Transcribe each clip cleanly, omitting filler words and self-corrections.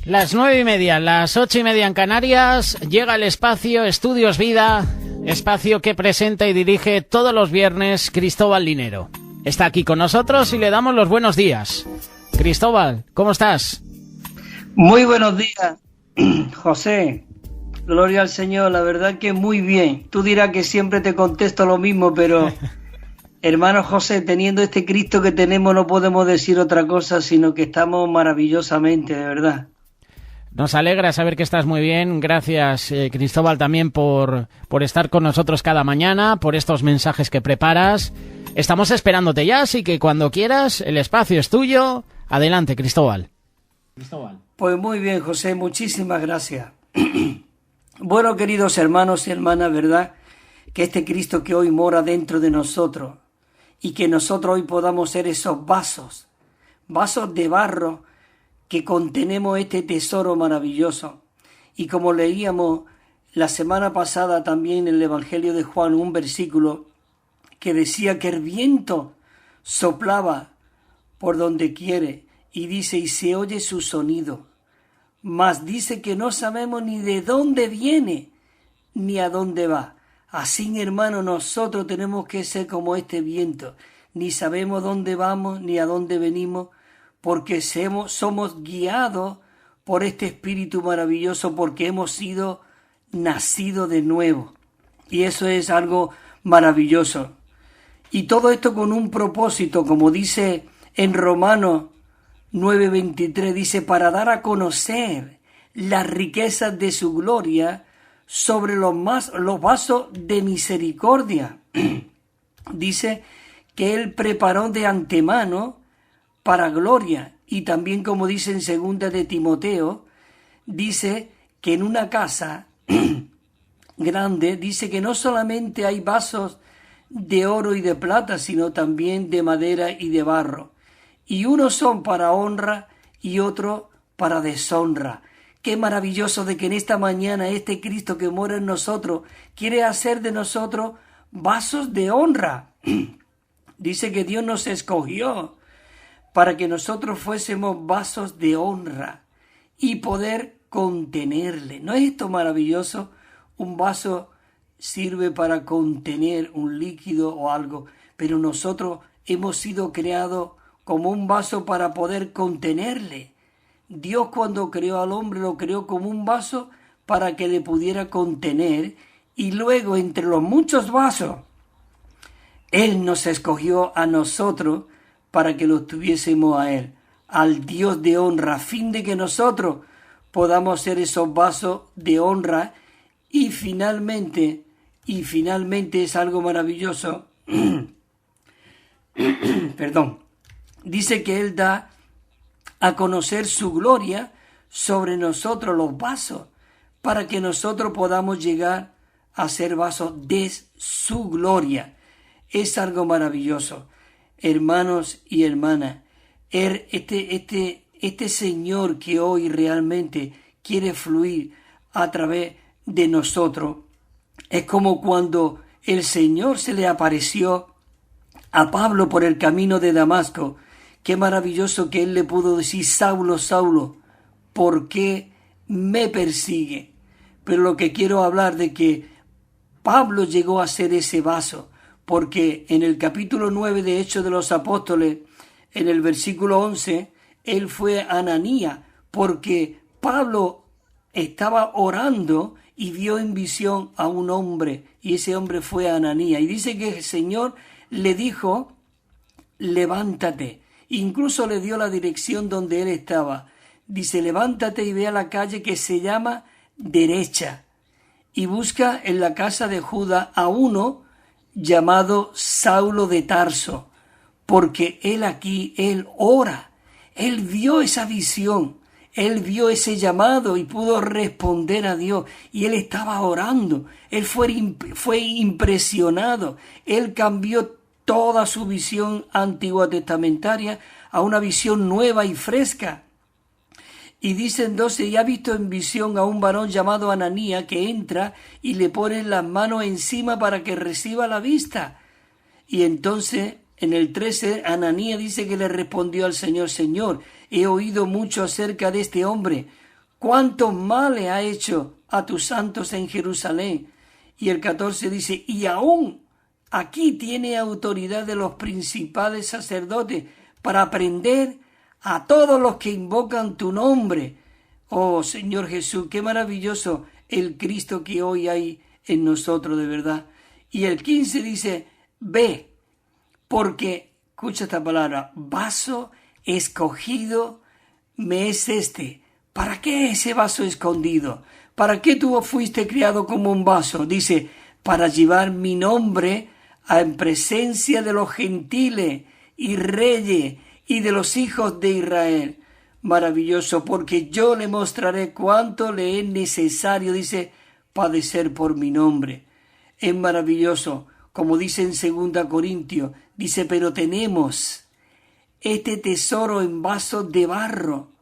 Las 9:30, las 8:30 en Canarias, llega el espacio Estudios Vida, espacio que presenta y dirige todos los viernes Cristóbal Linero. Está aquí con nosotros y le damos los buenos días. Cristóbal, ¿cómo estás? Muy buenos días, José. Gloria al Señor, la verdad que muy bien. Tú dirás que siempre te contesto lo mismo, pero hermano José, teniendo este Cristo que tenemos no podemos decir otra cosa, sino que estamos maravillosamente, de verdad. Nos alegra saber que estás muy bien. Gracias, Cristóbal, también por estar con nosotros cada mañana, por estos mensajes que preparas. Estamos esperándote ya, así que cuando quieras, el espacio es tuyo. Adelante, Cristóbal. Pues muy bien, José, muchísimas gracias. Bueno, queridos hermanos y hermanas, ¿verdad? Que este Cristo que hoy mora dentro de nosotros y que nosotros hoy podamos ser esos vasos de barro que contenemos este tesoro maravilloso. Y como leíamos la semana pasada también en el Evangelio de Juan, un versículo que decía que el viento soplaba por donde quiere y dice, y se oye su sonido, mas dice que no sabemos ni de dónde viene ni a dónde va. Así, hermano, nosotros tenemos que ser como este viento, ni sabemos dónde vamos ni a dónde venimos, porque somos guiados por este Espíritu maravilloso, porque hemos sido nacidos de nuevo. Y eso es algo maravilloso. Y todo esto con un propósito, como dice en Romanos 9:23, dice, para dar a conocer las riquezas de su gloria sobre los vasos de misericordia. Dice que Él preparó de antemano para gloria, y también como dice en segunda de Timoteo, dice que en una casa grande, dice que no solamente hay vasos de oro y de plata, sino también de madera y de barro, y unos son para honra y otros para deshonra. Qué maravilloso de que en esta mañana este Cristo que mora en nosotros quiere hacer de nosotros vasos de honra. Dice que Dios nos escogió para que nosotros fuésemos vasos de honra y poder contenerle. ¿No es esto maravilloso? Un vaso sirve para contener un líquido o algo, pero nosotros hemos sido creados como un vaso para poder contenerle. Dios, cuando creó al hombre, lo creó como un vaso para que le pudiera contener, y luego entre los muchos vasos Él nos escogió a nosotros para que los tuviésemos a Él, al Dios de honra, a fin de que nosotros podamos ser esos vasos de honra. Y finalmente es algo maravilloso, perdón, dice que Él da a conocer su gloria sobre nosotros, los vasos, para que nosotros podamos llegar a ser vasos de su gloria. Es algo maravilloso. Hermanos y hermanas, este Señor que hoy realmente quiere fluir a través de nosotros, es como cuando el Señor se le apareció a Pablo por el camino de Damasco. Qué maravilloso que Él le pudo decir, Saulo, Saulo, ¿por qué me persigue? Pero lo que quiero hablar de que Pablo llegó a ser ese vaso, porque en el capítulo 9 de Hechos de los Apóstoles, en el versículo 11, él fue a Ananías, porque Pablo estaba orando y vio en visión a un hombre, y ese hombre fue a Ananías. Y dice que el Señor le dijo, levántate. Incluso le dio la dirección donde él estaba. Dice, levántate y ve a la calle que se llama Derecha, y busca en la casa de Judas a uno llamado Saulo de Tarso, porque él ora. Él vio esa visión, él vio ese llamado y pudo responder a Dios, y él estaba orando. Él fue impresionado. Él cambió toda su visión antigua testamentaria a una visión nueva y fresca. Y dice entonces, y ha visto en visión a un varón llamado Ananías que entra y le pone las manos encima para que reciba la vista. Y entonces en el 13 Ananías dice que le respondió al Señor, Señor, he oído mucho acerca de este hombre, cuántos males ha hecho a tus santos en Jerusalén. Y el 14 dice, y aún aquí tiene autoridad de los principales sacerdotes para prender a todos los que invocan tu nombre. Oh Señor Jesús, qué maravilloso el Cristo que hoy hay en nosotros de verdad. Y el 15 dice, ve, porque, escucha esta palabra, vaso escogido me es este. ¿Para qué ese vaso escondido? ¿Para qué tú fuiste criado como un vaso? Dice, para llevar mi nombre en presencia de los gentiles y reyes y de los hijos de Israel. Maravilloso, porque yo le mostraré cuánto le es necesario, dice, padecer por mi nombre. Es maravilloso, como dice en 2 Corintios, dice, pero tenemos este tesoro en vasos de barro,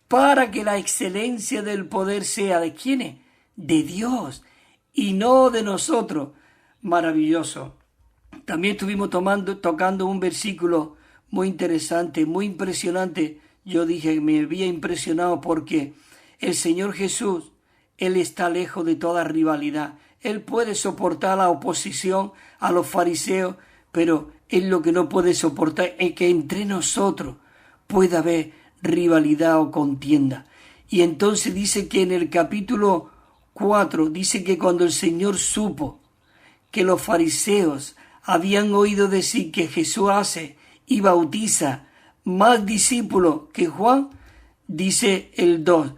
para que la excelencia del poder sea ¿de quiénes? De Dios, y no de nosotros. Maravilloso. También estuvimos tocando un versículo muy interesante, muy impresionante. Yo dije, me había impresionado porque el Señor Jesús, Él está lejos de toda rivalidad. Él puede soportar la oposición a los fariseos, pero Él lo que no puede soportar es que entre nosotros pueda haber rivalidad o contienda. Y entonces dice que en el capítulo 4, dice que cuando el Señor supo que los fariseos habían oído decir que Jesús hace y bautiza más discípulos que Juan, dice el 2,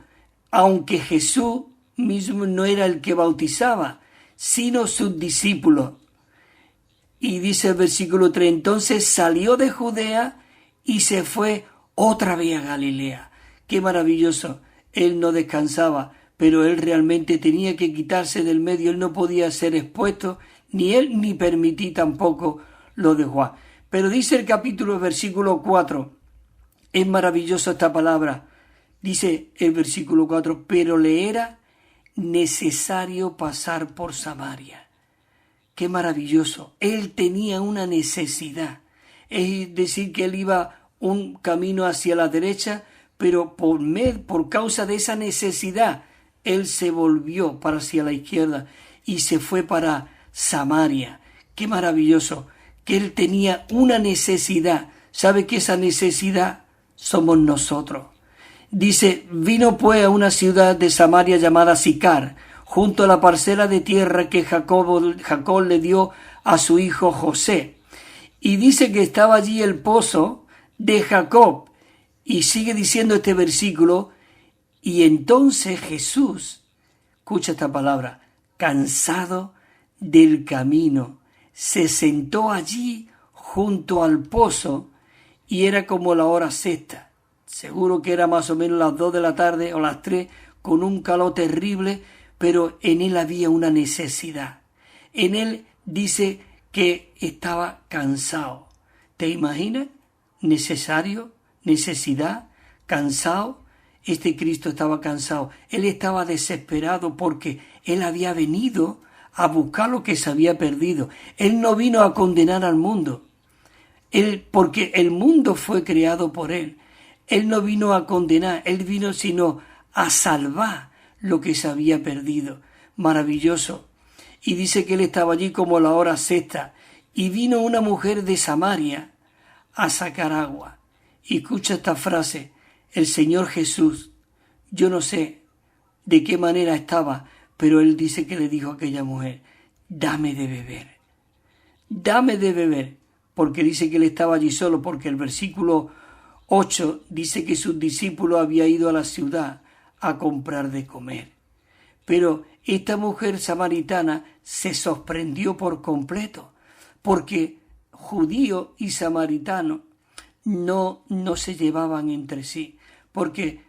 aunque Jesús mismo no era el que bautizaba, sino sus discípulos. Y dice el versículo 3, entonces salió de Judea y se fue otra vez a Galilea. Qué maravilloso. Él no descansaba, pero él realmente tenía que quitarse del medio. Él no podía ser expuesto, ni él ni permitir tampoco lo de Juan. Pero dice el capítulo, versículo 4, es maravilloso esta palabra. Dice el versículo 4, pero le era necesario pasar por Samaria. Qué maravilloso. Él tenía una necesidad. Es decir, que él iba un camino hacia la derecha, pero por causa de esa necesidad, él se volvió para hacia la izquierda y se fue para Samaria. Qué maravilloso, que él tenía una necesidad. ¿Sabe que esa necesidad somos nosotros? Dice, vino pues a una ciudad de Samaria llamada Sicar, junto a la parcela de tierra que Jacob le dio a su hijo José. Y dice que estaba allí el pozo de Jacob. Y sigue diciendo este versículo, y entonces Jesús, escucha esta palabra, cansado del camino, se sentó allí junto al pozo, y era como la hora sexta. Seguro que era más o menos las 2 de la tarde o las 3, con un calor terrible, pero en él había una necesidad. En él dice que estaba cansado. ¿Te imaginas? Necesario, necesidad, cansado. Este Cristo estaba cansado. Él estaba desesperado porque él había venido a buscar lo que se había perdido. Él no vino a condenar al mundo. Porque el mundo fue creado por él. Él no vino a condenar, él vino sino a salvar lo que se había perdido. Maravilloso. Y dice que él estaba allí como a la hora sexta. Y vino una mujer de Samaria a sacar agua. Y escucha esta frase, el Señor Jesús, yo no sé de qué manera estaba, pero él dice que le dijo a aquella mujer, dame de beber. Dame de beber. Porque dice que él estaba allí solo, porque el versículo 8 dice que sus discípulos habían ido a la ciudad a comprar de comer. Pero esta mujer samaritana se sorprendió por completo, porque judío y samaritano no se llevaban entre sí, porque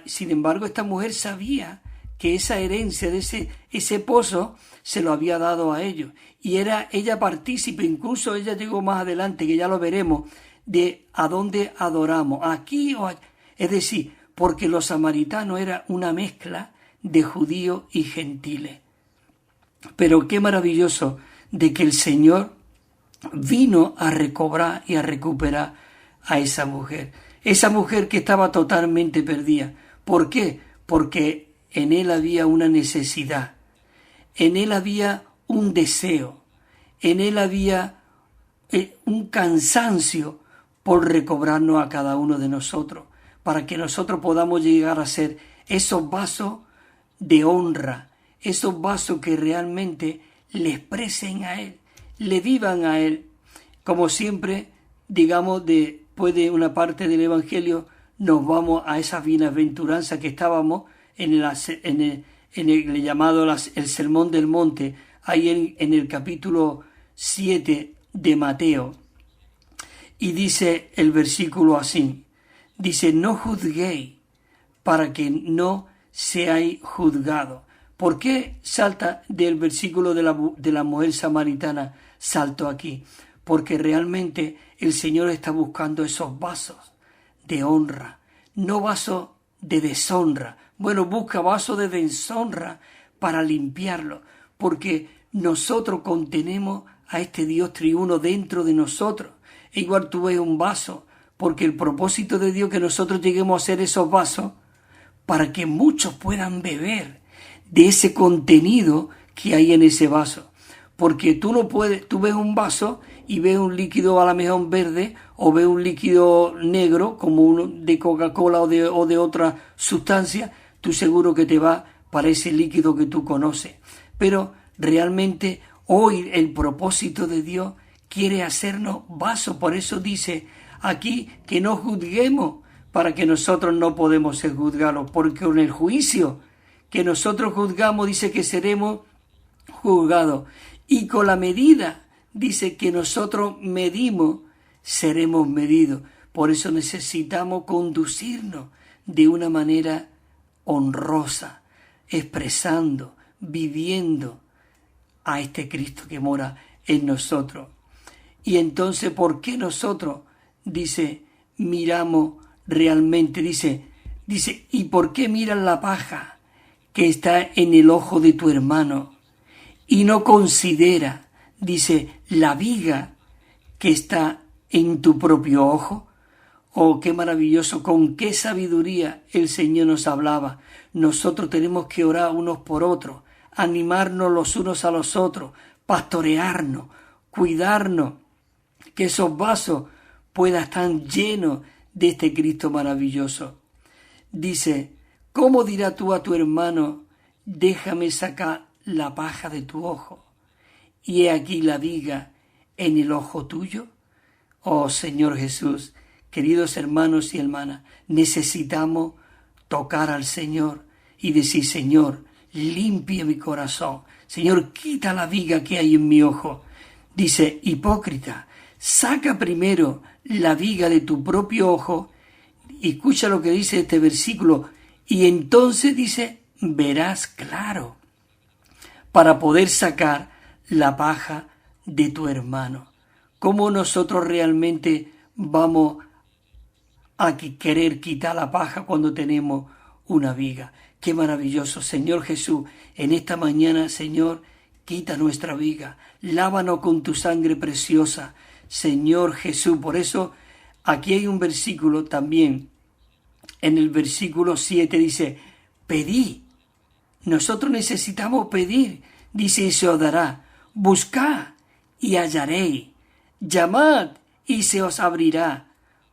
sin embargo esta mujer sabía que esa herencia de ese pozo se lo había dado a ellos, y era ella partícipe, incluso ella llegó más adelante, que ya lo veremos, de a dónde adoramos, aquí o allá. Es decir, porque los samaritanos era una mezcla de judíos y gentiles. Pero qué maravilloso de que el Señor vino a recobrar y a recuperar a esa mujer que estaba totalmente perdida. ¿Por qué? porque en él había una necesidad, en él había un deseo, en él había un cansancio por recobrarnos a cada uno de nosotros, para que nosotros podamos llegar a ser esos vasos de honra, esos vasos que realmente le expresen a Él, le vivan a Él. Como siempre, digamos, después de una parte del Evangelio, nos vamos a esa bienaventuranza que estábamos en el llamado el Sermón del Monte, ahí en el capítulo 7 de Mateo. Y dice el versículo así, dice, no juzguéis para que no seáis juzgados. ¿Por qué salta del versículo de la mujer samaritana? Salto aquí, porque realmente el Señor está buscando esos vasos de honra, no vasos de deshonra. Bueno, busca vasos de deshonra para limpiarlo, porque nosotros contenemos a este Dios triuno dentro de nosotros. E igual tú ves un vaso, porque el propósito de Dios es que nosotros lleguemos a ser esos vasos para que muchos puedan beber de ese contenido que hay en ese vaso. Porque tú ves un vaso y ves un líquido a lo mejor verde, o ves un líquido negro como uno de Coca-Cola o de otra sustancia, tú seguro que te va para ese líquido que tú conoces. Pero realmente hoy el propósito de Dios quiere hacernos vasos. Por eso dice aquí que no juzguemos, para que nosotros no podemos ser juzgados, porque con el juicio que nosotros juzgamos dice que seremos juzgados, y con la medida dice que nosotros medimos, seremos medidos. Por eso necesitamos conducirnos de una manera honrosa, expresando, viviendo a este Cristo que mora en nosotros. Y entonces, ¿por qué nosotros, dice, miramos realmente? Dice, ¿y por qué miras la paja que está en el ojo de tu hermano y no considera, dice, la viga que está en tu propio ojo? Oh, qué maravilloso, con qué sabiduría el Señor nos hablaba. Nosotros tenemos que orar unos por otros, animarnos los unos a los otros, pastorearnos, cuidarnos, que esos vasos puedan estar llenos de este Cristo maravilloso. Dice, ¿cómo dirás tú a tu hermano, déjame sacar la paja de tu ojo, y he aquí la viga en el ojo tuyo? Oh Señor Jesús, queridos hermanos y hermanas, necesitamos tocar al Señor y decir, Señor, limpia mi corazón. Señor, quita la viga que hay en mi ojo. Dice, hipócrita, saca primero la viga de tu propio ojo, y escucha lo que dice este versículo, y entonces dice, verás claro, para poder sacar la paja de tu hermano. ¿Cómo nosotros realmente vamos a querer quitar la paja cuando tenemos una viga? Qué maravilloso, Señor Jesús, en esta mañana, Señor, quita nuestra viga, lávanos con tu sangre preciosa, Señor Jesús. Por eso aquí hay un versículo también, en el versículo 7 dice, pedid. Nosotros necesitamos pedir, dice, y se os dará. Buscad y hallaréis. Llamad y se os abrirá.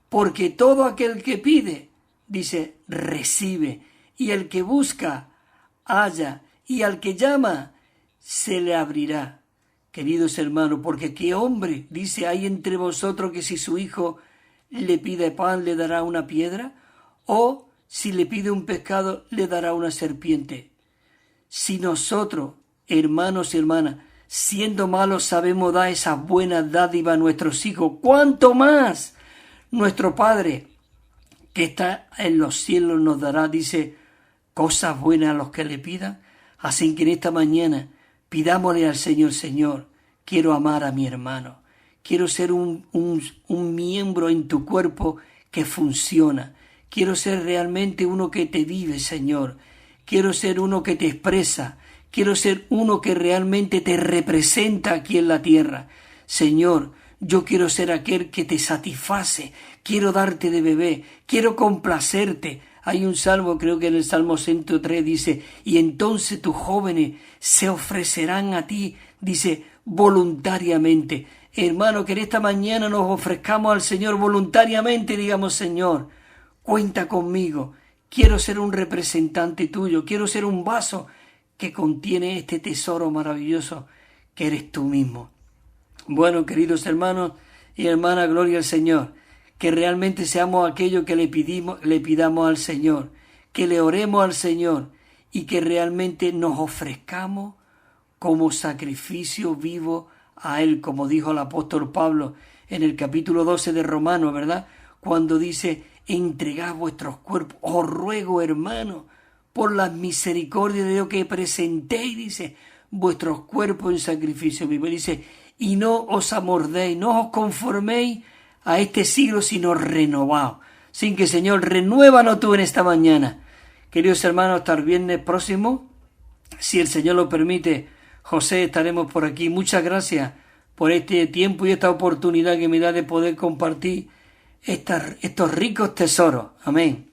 Porque todo aquel que pide, dice, recibe. Y el que busca, halla. Y al que llama, se le abrirá. Queridos hermanos, porque qué hombre, dice, hay entre vosotros que si su hijo le pide pan, le dará una piedra, o si le pide un pescado, le dará una serpiente. Si nosotros, hermanos y hermanas, siendo malos, sabemos dar esas buenas dádivas a nuestros hijos, ¿cuánto más nuestro Padre que está en los cielos nos dará, dice, cosas buenas a los que le pidan? Así que en esta mañana pidámosle al Señor, Señor, quiero amar a mi hermano, quiero ser un miembro en tu cuerpo que funciona, quiero ser realmente uno que te vive, Señor, quiero ser uno que te expresa, quiero ser uno que realmente te representa aquí en la tierra. Señor, yo quiero ser aquel que te satisface, quiero darte de beber, quiero complacerte, Hay un salmo, creo que en el Salmo 103 dice, y entonces tus jóvenes se ofrecerán a ti, dice, voluntariamente. Hermano, que en esta mañana nos ofrezcamos al Señor voluntariamente, digamos, Señor, cuenta conmigo, quiero ser un representante tuyo, quiero ser un vaso que contiene este tesoro maravilloso que eres tú mismo. Bueno, queridos hermanos y hermanas, gloria al Señor, que realmente seamos aquellos que le pidamos al Señor, que le oremos al Señor y que realmente nos ofrezcamos como sacrificio vivo a Él, como dijo el apóstol Pablo en el capítulo 12 de Romanos, ¿verdad? Cuando dice, entregad vuestros cuerpos, os ruego, hermano, por las misericordias de Dios que presentéis, dice, vuestros cuerpos en sacrificio vivo. Dice, y no os amordéis, no os conforméis a este siglo, sino renovaos. Sin que, Señor, renuévanos tú en esta mañana. Queridos hermanos, hasta el viernes próximo, si el Señor lo permite, José, estaremos por aquí. Muchas gracias por este tiempo y esta oportunidad que me da de poder compartir estos ricos tesoros. Amén.